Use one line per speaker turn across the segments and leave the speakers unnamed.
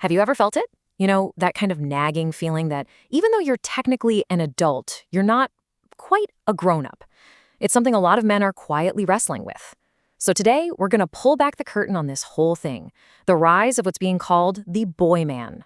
Have you ever felt it? That kind of nagging feeling that even though you're technically an adult, you're not quite a grown-up. It's something a lot of men are quietly wrestling with. So today, we're going to pull back the curtain on this whole thing, the rise of what's being called the boy man.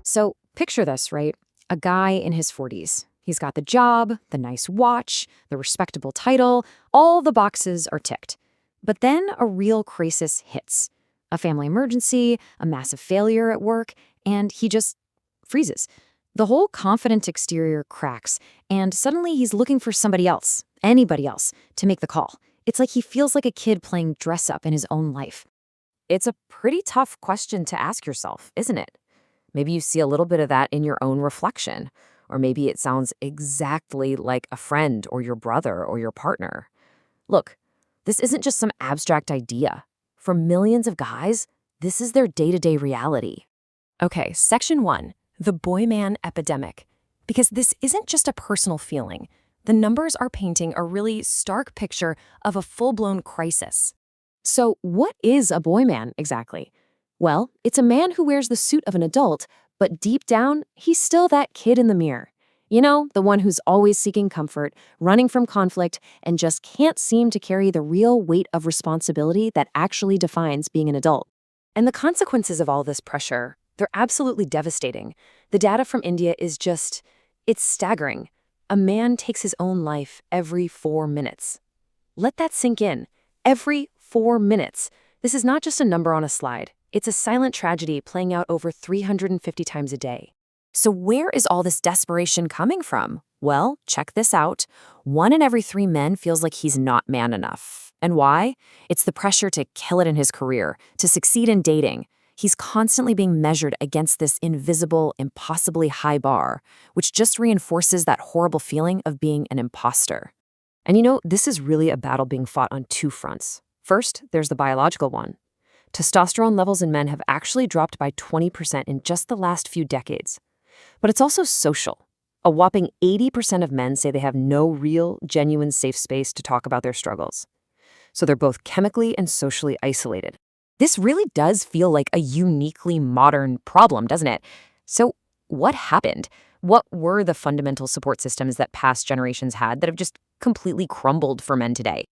So picture this, right? A guy in his 40s. He's got the job, the nice watch, the respectable title, all the boxes are ticked. But then a real crisis hits. A family emergency, a massive failure at work, and he just freezes. The whole confident exterior cracks, and suddenly he's looking for somebody else, anybody else, to make the call. It's like he feels like a kid playing dress-up in his own life. It's a pretty tough question to ask yourself, isn't it? Maybe you see a little bit of that in your own reflection, or maybe it sounds exactly like a friend or your brother or your partner. Look, this isn't just some abstract idea. For millions of guys, this is their day-to-day reality. Okay, Section 1, the boy man epidemic. Because this isn't just a personal feeling. The numbers are painting a really stark picture of a full-blown crisis. So what is a boy man exactly? Well, it's a man who wears the suit of an adult, but deep down, he's still that kid in the mirror. The one who's always seeking comfort, running from conflict, and just can't seem to carry the real weight of responsibility that actually defines being an adult. And the consequences of all this pressure, they're absolutely devastating. The data from India is it's staggering. A man takes his own life every 4 minutes. Let that sink in. Every 4 minutes. This is not just a number on a slide. It's a silent tragedy playing out over 350 times a day. So where is all this desperation coming from? Well, check this out. 1 in every 3 men feels like he's not man enough. And why? It's the pressure to kill it in his career, to succeed in dating. He's constantly being measured against this invisible, impossibly high bar, which just reinforces that horrible feeling of being an imposter. And this is really a battle being fought on 2 fronts. First, there's the biological one. Testosterone levels in men have actually dropped by 20% in just the last few decades. But it's also social. A whopping 80% of men say they have no real, genuine safe space to talk about their struggles. So they're both chemically and socially isolated. This really does feel like a uniquely modern problem, doesn't it? So what happened? What were the fundamental support systems that past generations had that have just completely crumbled for men today?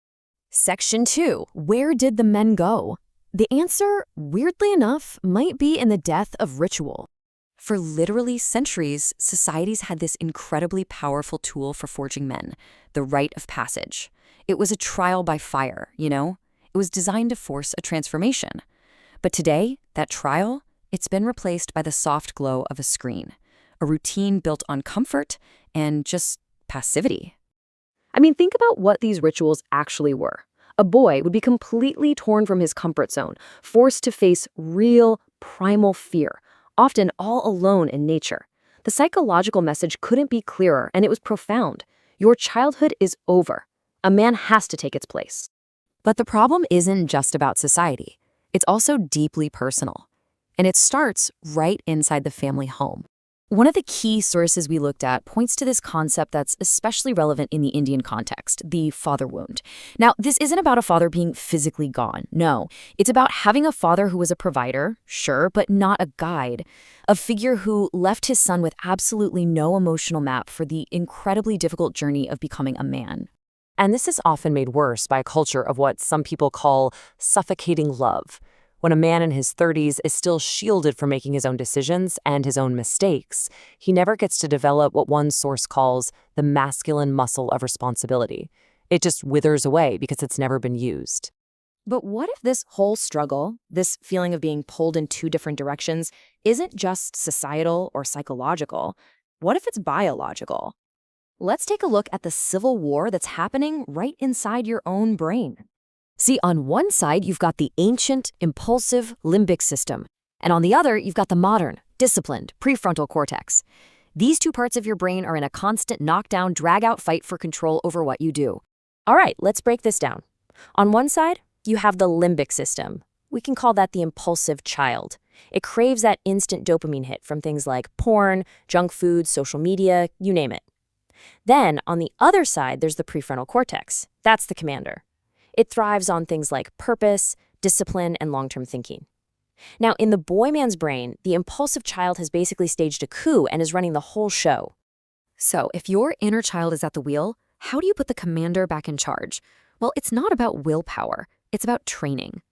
Section 2, where did the men go? The answer, weirdly enough, might be in the death of ritual. For literally centuries, societies had this incredibly powerful tool for forging men, the rite of passage. It was a trial by fire, It was designed to force a transformation. But today, that trial, it's been replaced by the soft glow of a screen, a routine built on comfort and just passivity. Think about what these rituals actually were. A boy would be completely torn from his comfort zone, forced to face real, primal fear, often all alone in nature. The psychological message couldn't be clearer, and it was profound. Your childhood is over. A man has to take its place. But the problem isn't just about society. It's also deeply personal. And it starts right inside the family home. One of the key sources we looked at points to this concept that's especially relevant in the Indian context, the father wound. Now, this isn't about a father being physically gone. No, it's about having a father who was a provider, sure, but not a guide. A figure who left his son with absolutely no emotional map for the incredibly difficult journey of becoming a man. And this is often made worse by a culture of what some people call suffocating love. When a man in his 30s is still shielded from making his own decisions and his own mistakes, he never gets to develop what one source calls the masculine muscle of responsibility. It just withers away because it's never been used. But what if this whole struggle, this feeling of being pulled in 2 different directions, isn't just societal or psychological? What if it's biological? Let's take a look at the civil war that's happening right inside your own brain. See, on one side, you've got the ancient, impulsive limbic system, and on the other, you've got the modern, disciplined, prefrontal cortex. These 2 parts of your brain are in a constant knockdown, drag-out fight for control over what you do. All right, let's break this down. On one side, you have the limbic system. We can call that the impulsive child. It craves that instant dopamine hit from things like porn, junk food, social media, you name it. Then, on the other side, there's the prefrontal cortex. That's the commander.
It thrives on things like purpose, discipline, and long-term thinking. Now, in the boy man's brain, the impulsive child has basically staged a coup and is running the whole show.
So, if your inner child is at the wheel, how do you put the commander back in charge? Well, it's not about willpower, it's about training.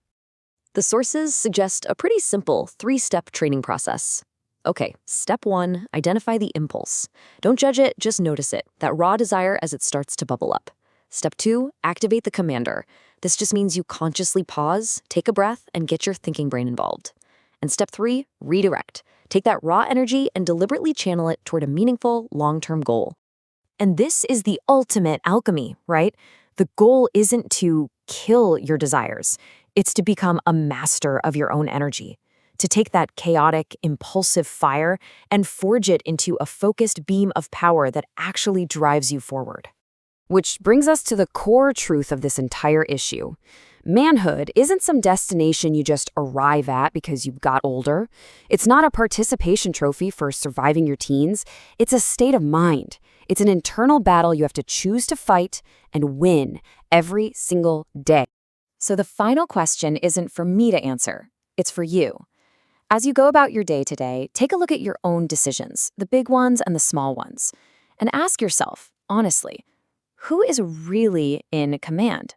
The sources suggest a pretty simple 3-step training process. Okay, step 1, identify the impulse. Don't judge it, just notice it, that raw desire as it starts to bubble up. Step 2, activate the commander. This just means you consciously pause, take a breath, and get your thinking brain involved. And step 3, redirect. Take that raw energy and deliberately channel it toward a meaningful, long-term goal.
And this is the ultimate alchemy, right? The goal isn't to kill your desires. It's to become a master of your own energy, to take that chaotic, impulsive fire and forge it into a focused beam of power that actually drives you forward. Which brings us to the core truth of this entire issue. Manhood isn't some destination you just arrive at because you've got older. It's not a participation trophy for surviving your teens. It's a state of mind. It's an internal battle you have to choose to fight and win every single day.
So the final question isn't for me to answer. It's for you. As you go about your day today, take a look at your own decisions, the big ones and the small ones, and ask yourself, honestly, who is really in command?